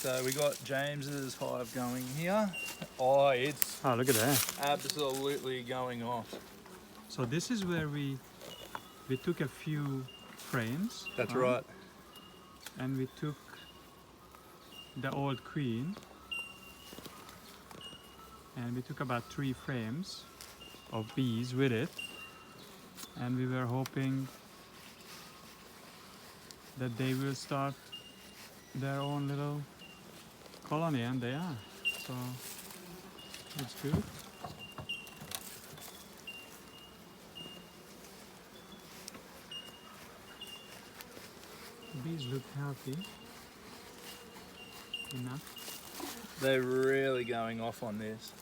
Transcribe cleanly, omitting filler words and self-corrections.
So we got James's hive going here. Oh, it's look at that. absolutely going off. So this is where we took a few frames. That's right. And we took the old queen. And we took about 3 frames of bees with it. And we were hoping that they will start their own little colony, and they are. So it's good. The bees look healthy enough. They're really going off on this.